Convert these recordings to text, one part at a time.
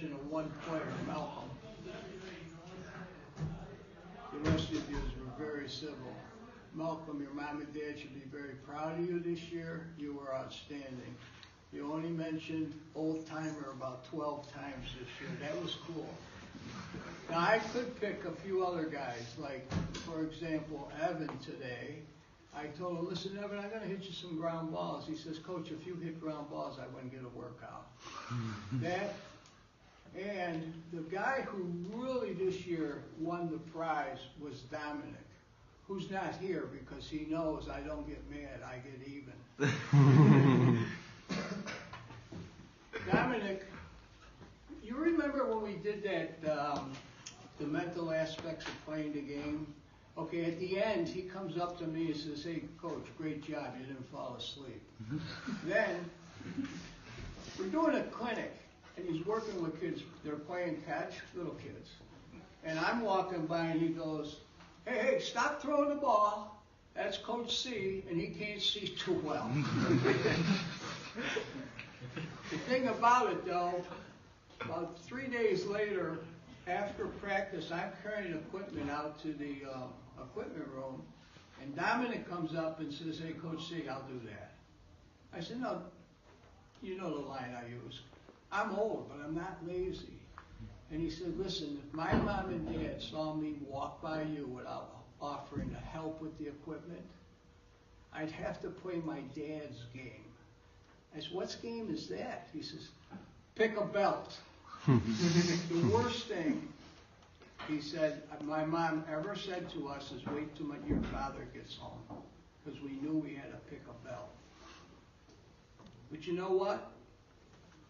exception of one player, Malcolm. The rest of you were very civil. Malcolm, your mom and dad should be very proud of you this year. You were outstanding. You only mentioned old timer about 12 times this year. That was cool. Now, I could pick a few other guys, like, for example, Evan today. I told him, listen, Evan, I'm going to hit you some ground balls. He says, Coach, if you hit ground balls, I wouldn't get a workout. That, and the guy who really this year won the prize was Dominic, who's not here because he knows I don't get mad, I get even. Dominic, you remember when we did that, the mental aspects of playing the game? Okay, at the end, he comes up to me and says, hey, Coach, great job, you didn't fall asleep. Then, we're doing a clinic, and he's working with kids. They're playing catch, little kids. And I'm walking by, and he goes, hey, stop throwing the ball. That's Coach C, and he can't see too well. The thing about it, though, about 3 days later, after practice, I'm carrying equipment out to the equipment room, and Dominic comes up and says, hey, Coach C, I'll do that. I said, no, you know the line I use. I'm old, but I'm not lazy. And he said, listen, if my mom and dad saw me walk by you without offering to help with the equipment, I'd have to play my dad's game. I said, what game is that? He says, pick a belt. The worst thing, he said, my mom ever said to us is wait till your father gets home, because we knew we had to pick a belt. But you know what?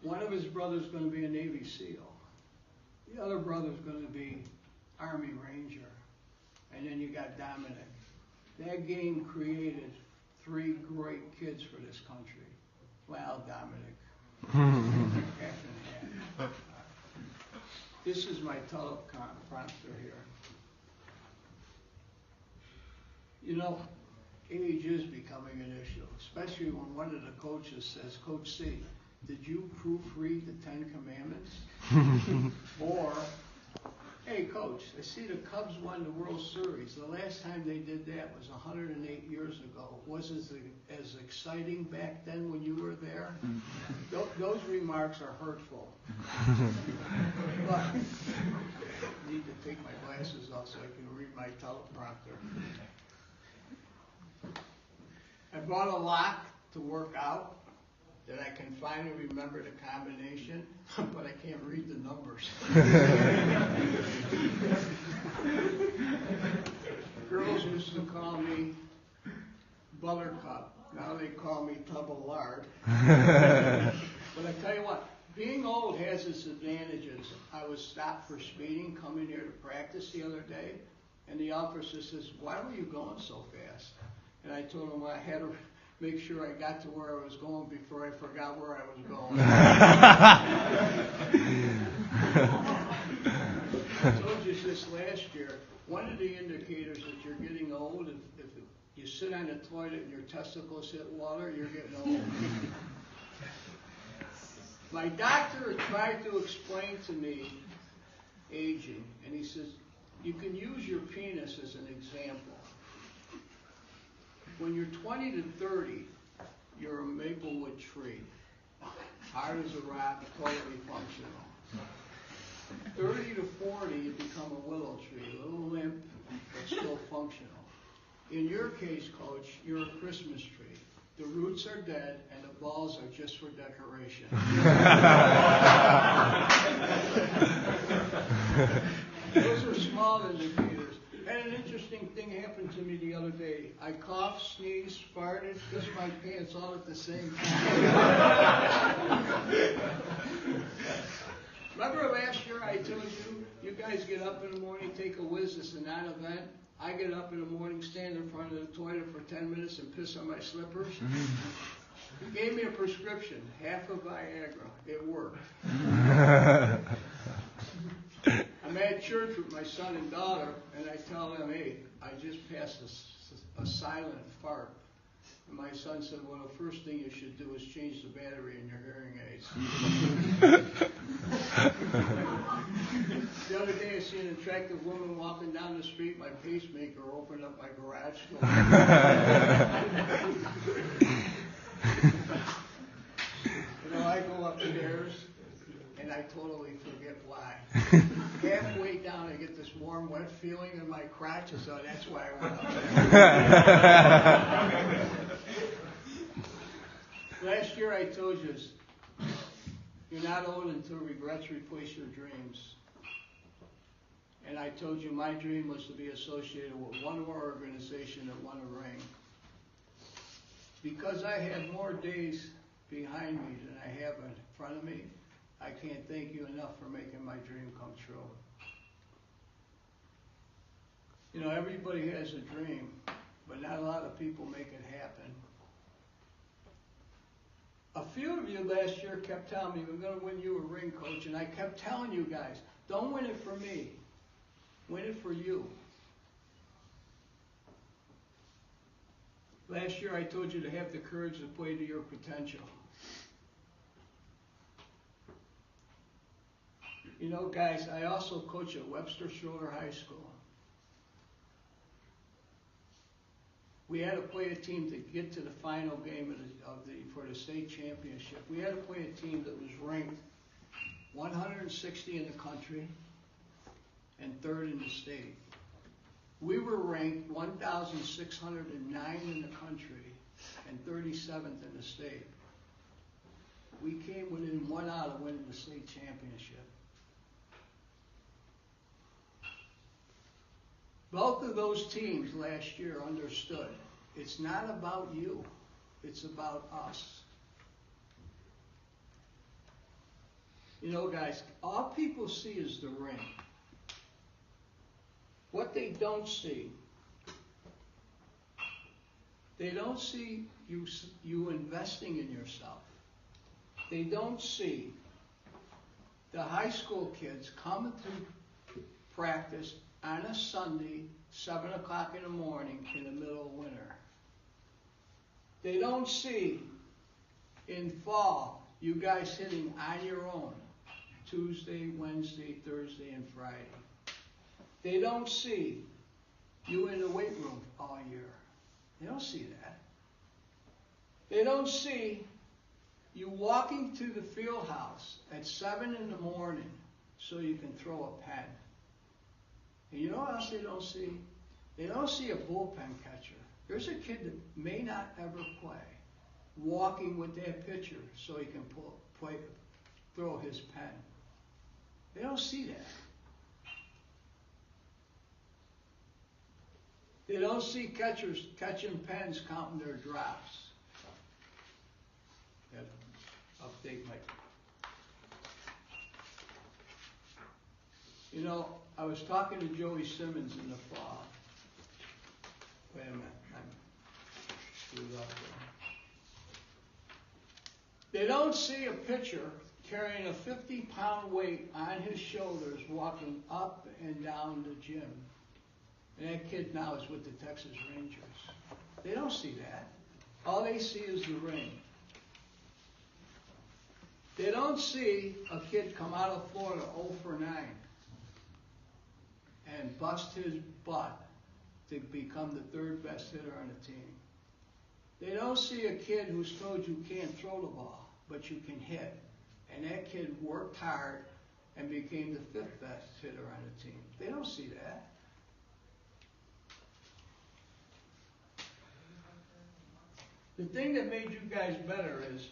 One of his brothers is going to be a Navy SEAL. The other brother's going to be Army Ranger. And then you got Dominic. That game created 3 great kids for this country. Well, Dominic. Half and half. This is my teleprompter here. You know, age is becoming an issue, especially when one of the coaches says, Coach C, did you proofread the 10 Commandments? Or, hey, Coach, I see the Cubs won the World Series. The last time they did that was 108 years ago. Was it as exciting back then when you were there? Those remarks are hurtful. But I need to take my glasses off so I can read my teleprompter. I bought a lock to work out that I can finally remember the combination, but I can't read the numbers. Girls used to call me Buttercup. Now they call me Tub of Lard. But I tell you what, being old has its advantages. I was stopped for speeding coming here to practice the other day, and the officer says, why were you going so fast? And I told him, well, I had to make sure I got to where I was going before I forgot where I was going. I told you this last year, one of the indicators that you're getting old, if you sit on the toilet and your testicles hit water, you're getting old. My doctor tried to explain to me aging, and he says, you can use your penis as an example. When you're 20 to 30, you're a maplewood tree. Hard as a rock, totally functional. 30 to 40, you become a willow tree, a little limp, but still functional. In your case, Coach, you're a Christmas tree. The roots are dead, and the balls are just for decoration. Those are small indicators. And an interesting thing happened to me the other day. I coughed, sneezed, farted, pissed my pants all at the same time. Remember last year I told you, you guys get up in the morning, take a whiz, it's a non-event. I get up in the morning, stand in front of the toilet for 10 minutes and piss on my slippers. He gave me a prescription, half of Viagra. It worked. I'm at church with my son and daughter, and I tell them, hey, I just passed a silent fart. And my son said, well, the first thing you should do is change the battery in your hearing aids. The other day I see an attractive woman walking down the street, my pacemaker opened up my garage door. I go upstairs and I totally forget why. Halfway down I get this warm, wet feeling in my crotch, so that's why I went up there. Last year I told you, you're not old until regrets replace your dreams. And I told you my dream was to be associated with one more organization that won a ring. Because I have more days behind me than I have in front of me, I can't thank you enough for making my dream come true. You know, everybody has a dream, but not a lot of people make it happen. A few of you last year kept telling me, we're going to win you a ring, Coach, and I kept telling you guys, don't win it for me, win it for you. Last year I told you to have the courage to play to your potential. You know, guys, I also coach at Webster Schroeder High School. We had to play a team to get to the final game for the state championship. We had to play a team that was ranked 160 in the country and 3rd in the state. We were ranked 1,609 in the country and 37th in the state. We came within 1 out of winning the state championship. Both of those teams last year understood it's not about you, it's about us. You know, guys, all people see is the ring. What they don't see, they don't see you investing in yourself. They don't see the high school kids coming to practice on a Sunday, 7 o'clock in the morning in the middle of winter. They don't see in fall you guys hitting on your own Tuesday, Wednesday, Thursday, and Friday. They don't see you in the weight room all year. They don't see that. They don't see you walking to the field house at 7 in the morning so you can throw a pen. And you know what else they don't see? They don't see a bullpen catcher. There's a kid that may not ever play, walking with that pitcher so he can throw his pen. They don't see that. They don't see catchers catching pens, counting their drops. Update my. You know, I was talking to Joey Simmons in the fall. Wait a minute, I'm screwed up there. They don't see a pitcher carrying a 50-pound weight on his shoulders walking up and down the gym. And that kid now is with the Texas Rangers. They don't see that. All they see is the ring. They don't see a kid come out of Florida 0 for 9 and bust his butt to become the 3rd best hitter on the team. They don't see a kid who's told you can't throw the ball, but you can hit. And that kid worked hard and became the 5th best hitter on the team. They don't see that. The thing that made you guys better is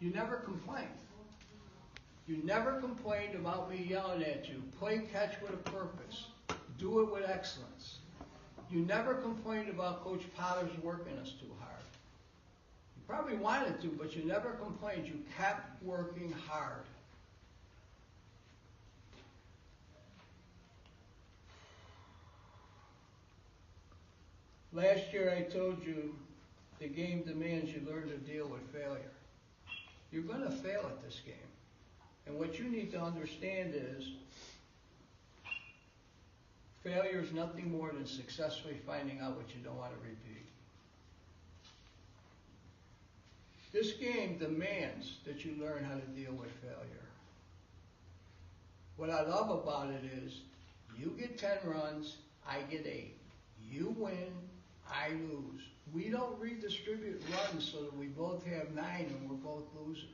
you never complained. You never complained about me yelling at you. Play catch with a purpose. Do it with excellence. You never complained about Coach Potter's working us too hard. You probably wanted to, but you never complained. You kept working hard. Last year I told you the game demands you learn to deal with failure. You're going to fail at this game. And what you need to understand is failure is nothing more than successfully finding out what you don't want to repeat. This game demands that you learn how to deal with failure. What I love about it is, you get 10 runs, I get 8. You win, I lose. We don't redistribute runs so that we both have 9 and we're both losers.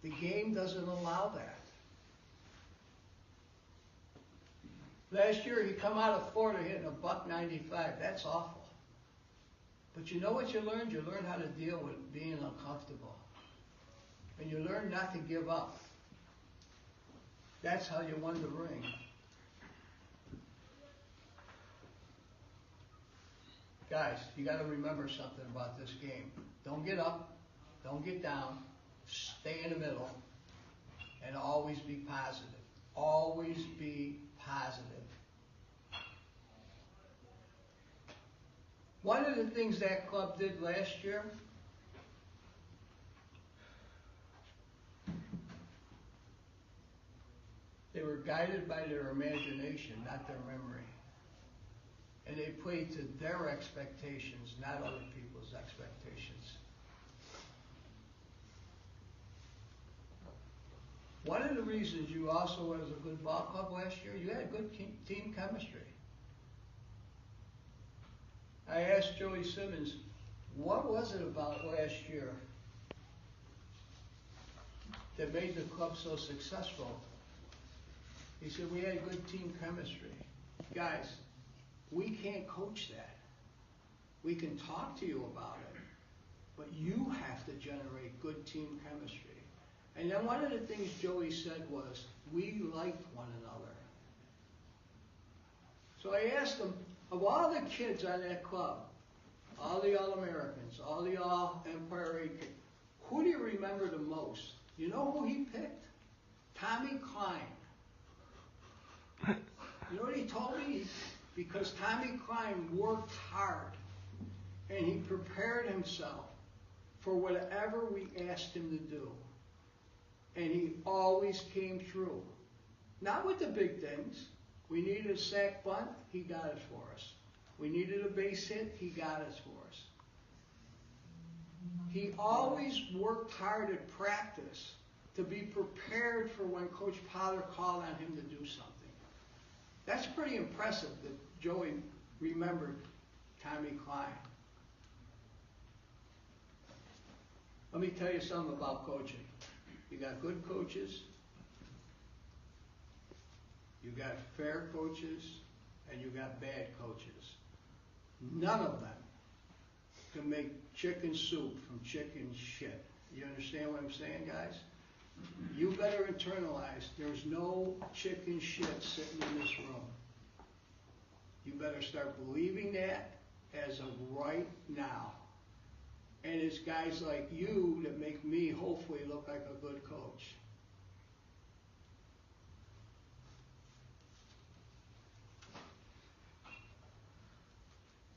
The game doesn't allow that. Last year, he come out of Florida hitting a $195. That's awful. But you know what you learned? You learned how to deal with being uncomfortable. And you learned not to give up. That's how you won the ring. Guys, you got to remember something about this game. Don't get up. Don't get down. Stay in the middle. And always be positive. Always be positive. One of the things that club did last year, they were guided by their imagination, not their memory. And they played to their expectations, not other people's expectations. One of the reasons you also was a good ball club last year, you had good team chemistry. I asked Joey Simmons, what was it about last year that made the club so successful? He said, we had good team chemistry. Guys, we can't coach that. We can talk to you about it, but you have to generate good team chemistry. And then one of the things Joey said was, we liked one another. So I asked him, of all the kids on that club, all the All-Americans, all the All-Empire 8 kids, who do you remember the most? You know who he picked? Tommy Klein. You know what he told me? Because Tommy Klein worked hard and he prepared himself for whatever we asked him to do. And he always came through. Not with the big things. We needed a sack bunt, he got it for us. We needed a base hit, he got it for us. He always worked hard at practice to be prepared for when Coach Pollard called on him to do something. That's pretty impressive that Joey remembered Tommy Klein. Let me tell you something about coaching. You got good coaches, you got fair coaches, and you got bad coaches. None of them can make chicken soup from chicken shit. You understand what I'm saying, guys? You better internalize, there's no chicken shit sitting in this room. You better start believing that as of right now. And it's guys like you that make me hopefully look like a good coach.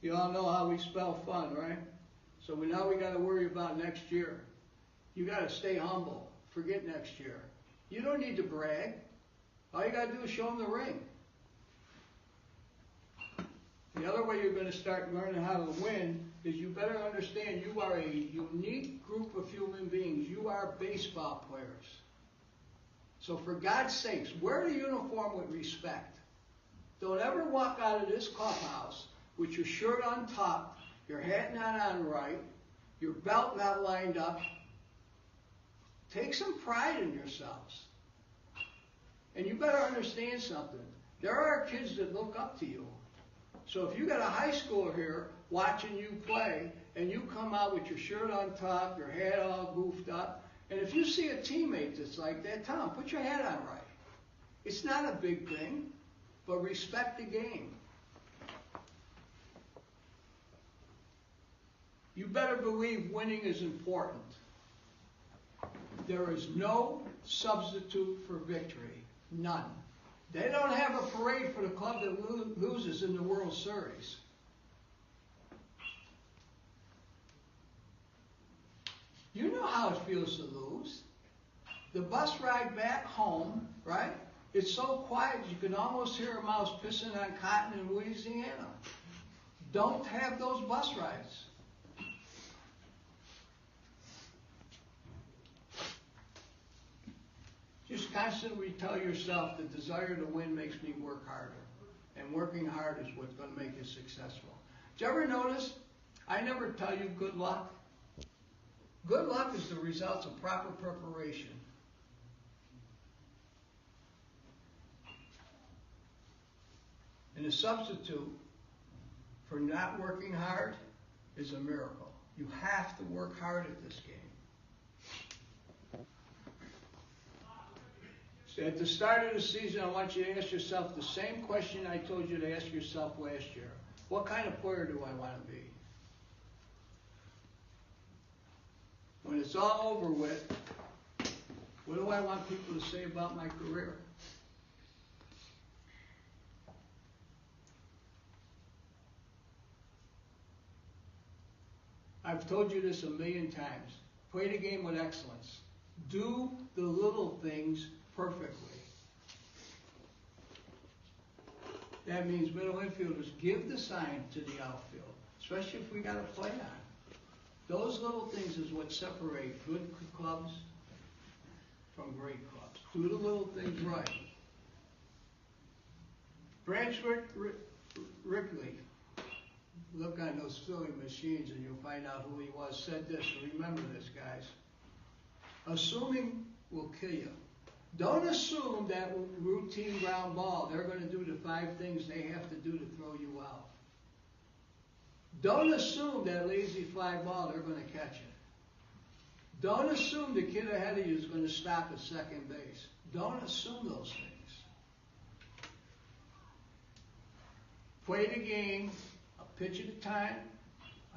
You all know how we spell fun, right? So now we got to worry about next year. You got to stay humble. Forget next year. You don't need to brag. All you got to do is show them the ring. The other way you're going to start learning how to win is you better understand you are a unique group of human beings. You are baseball players. So for God's sakes, wear the uniform with respect. Don't ever walk out of this clubhouse with your shirt untucked, your hat not on right, your belt not lined up. Take some pride in yourselves. And you better understand something. There are kids that look up to you. So if you got a high schooler here watching you play, and you come out with your shirt untucked, your hat all goofed up, and if you see a teammate that's like that, tell him, put your hat on right. It's not a big thing, but respect the game. You better believe winning is important. There is no substitute for victory. None. They don't have a parade for the club that loses in the World Series. You know how it feels to lose. The bus ride back home, right? It's so quiet you can almost hear a mouse pissing on cotton in Louisiana. Don't have those bus rides. constantly tell yourself the desire to win makes me work harder. And working hard is what's going to make you successful. Did you ever notice I never tell you good luck? Good luck is the results of proper preparation. And the substitute for not working hard is a miracle. You have to work hard at this game. So at the start of the season, I want you to ask yourself the same question I told you to ask yourself last year. What kind of player do I want to be? When it's all over with, what do I want people to say about my career? I've told you this a million times. Play the game with excellence. Do the little things perfectly. That means middle infielders give the sign to the outfield, especially if we got a play on. Those little things is what separate good clubs from great clubs. Do the little things right. Branch Rickley, look on those filling machines and you'll find out who he was, said this. Remember this, guys. Assuming will kill you. Don't assume that routine ground ball, they're going to do the 5 things they have to do to throw you out. Don't assume that lazy fly ball, they're going to catch it. Don't assume the kid ahead of you is going to stop at second base. Don't assume those things. Play the game a pitch at a time,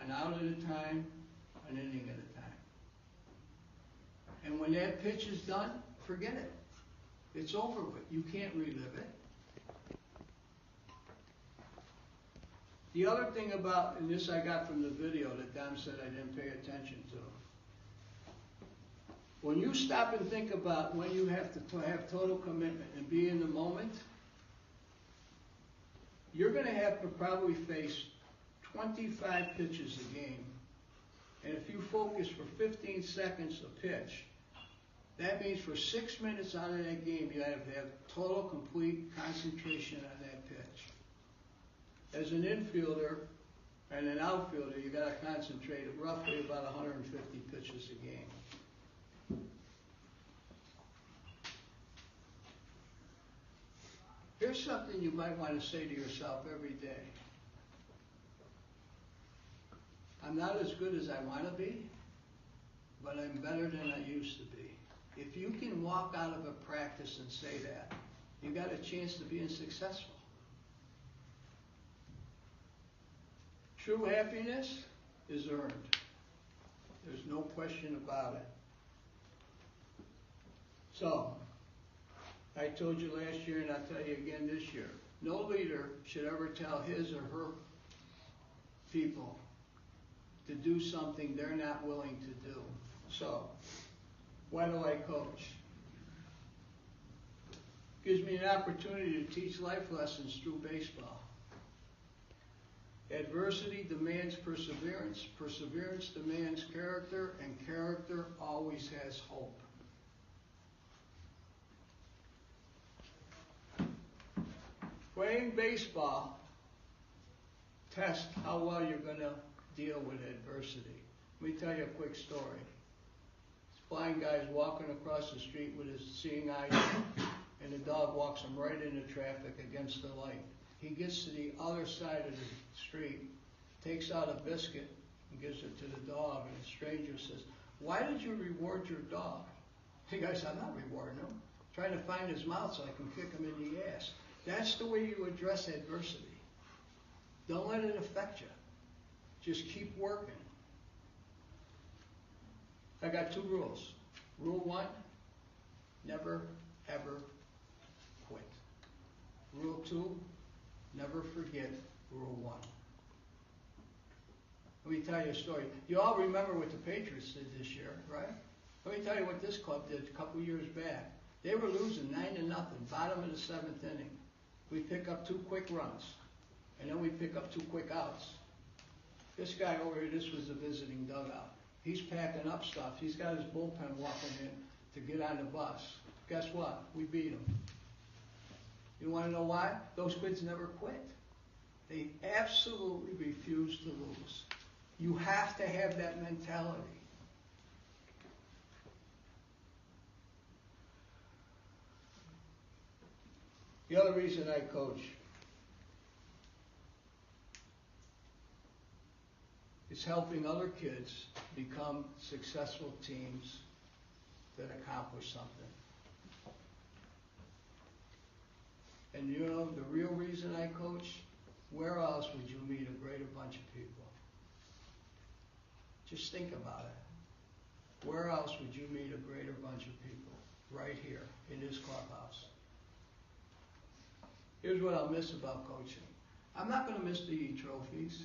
an out at a time, an inning at a time. And when that pitch is done, forget it. It's over with. You can't relive it. The other thing about, and this I got from the video that Dom said I didn't pay attention to. When you stop and think about when you have to have total commitment and be in the moment, you're going to have to probably face 25 pitches a game. And if you focus for 15 seconds a pitch, that means for 6 minutes out of that game, you have to have total, complete concentration on that pitch. As an infielder and an outfielder, you got to concentrate roughly about 150 pitches a game. Here's something you might want to say to yourself every day. I'm not as good as I want to be, but I'm better than I used to be. If you can walk out of a practice and say that, you got a chance to being successful. True happiness is earned. There's no question about it. So, I told you last year and I'll tell you again this year, no leader should ever tell his or her people to do something they're not willing to do. So, why do I coach? Gives me an opportunity to teach life lessons through baseball. Adversity demands perseverance. Perseverance demands character, and character always has hope. Playing baseball tests how well you're going to deal with adversity. Let me tell you a quick story. This blind guy's walking across the street with his seeing eye, and the dog walks him right into traffic against the light. He gets to the other side of the street, takes out a biscuit, and gives it to the dog, and the stranger says, "Why did you reward your dog?" The guy said, "I'm not rewarding him. I'm trying to find his mouth so I can kick him in the ass." That's the way you address adversity. Don't let it affect you. Just keep working. I got 2 rules. Rule 1, never, ever quit. Rule 2, never forget Rule 1. Let me tell you a story. You all remember what the Patriots did this year, right? Let me tell you what this club did a couple years back. They were losing 9-0, bottom of the 7th inning. We pick up 2 quick runs, and then we pick up 2 quick outs. This guy over here, this was the visiting dugout. He's packing up stuff. He's got his bullpen walking in to get on the bus. Guess what? We beat them. You want to know why? Those kids never quit. They absolutely refuse to lose. You have to have that mentality. The other reason I coach is helping other kids become successful teams that accomplish something. And you know, the real reason I coach, where else would you meet a greater bunch of people? Just think about it. Where else would you meet a greater bunch of people? Right here, in this clubhouse. Here's what I'll miss about coaching. I'm not going to miss the trophies.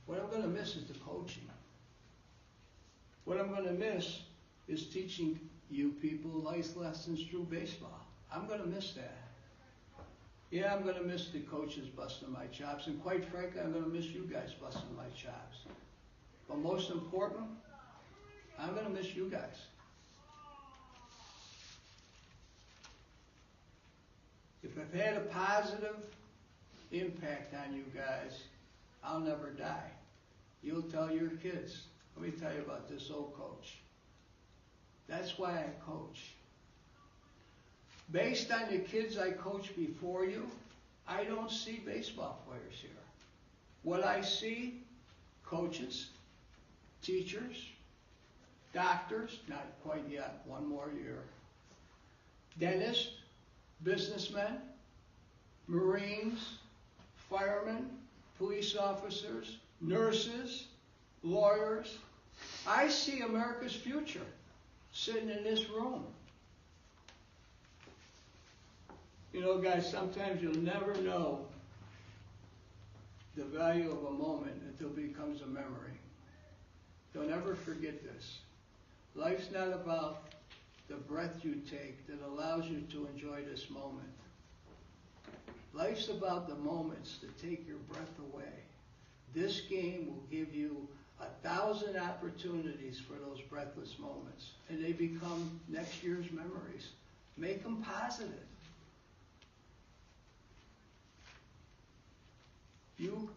What I'm going to miss is the coaching. What I'm going to miss is teaching you people life lessons through baseball. I'm going to miss that. Yeah, I'm going to miss the coaches busting my chops, and quite frankly, I'm going to miss you guys busting my chops. But most important, I'm going to miss you guys. If I've had a positive impact on you guys, I'll never die. You'll tell your kids. Let me tell you about this old coach. That's why I coach. Based on the kids I coached before you, I don't see baseball players here. What I see, coaches, teachers, doctors, not quite yet, one more year, dentists, businessmen, Marines, firemen, police officers, nurses, lawyers. I see America's future sitting in this room. You know, guys, sometimes you'll never know the value of a moment until it becomes a memory. Don't ever forget this. Life's not about the breath you take that allows you to enjoy this moment. Life's about the moments that take your breath away. This game will give you 1,000 opportunities for those breathless moments, and they become next year's memories. Make them positive. You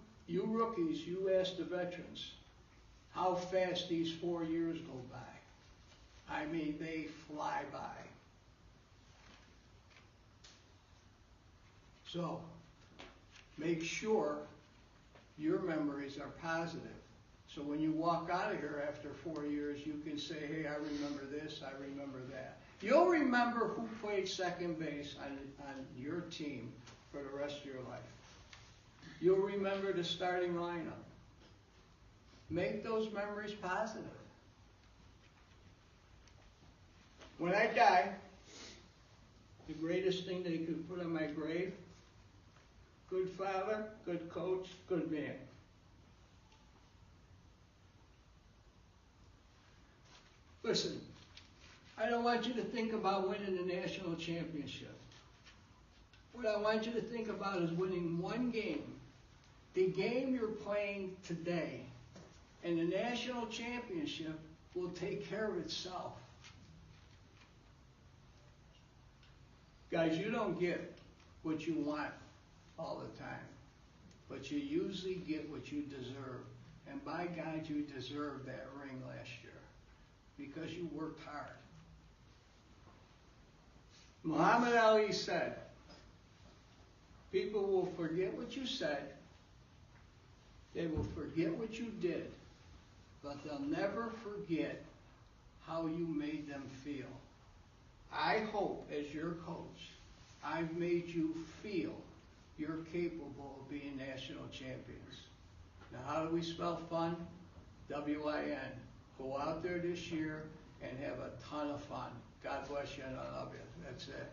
rookies, you ask the veterans how fast these 4 years go by. I mean, they fly by. So, make sure your memories are positive. So when you walk out of here after 4 years, you can say, hey, I remember this, I remember that. You'll remember who played second base on your team for the rest of your life. You'll remember the starting lineup. Make those memories positive. When I die, the greatest thing they could put on my grave, good father, good coach, good man. Listen, I don't want you to think about winning the national championship. What I want you to think about is winning one game. The game you're playing today, and the national championship will take care of itself. Guys, you don't get what you want all the time, but you usually get what you deserve. And by God, you deserved that ring last year because you worked hard. Muhammad Ali said, people will forget what you said, they will forget what you did, but they'll never forget how you made them feel. I hope, as your coach, I've made you feel you're capable of being national champions. Now, how do we spell fun? W-I-N. Go out there this year and have a ton of fun. God bless you and I love you. That's it.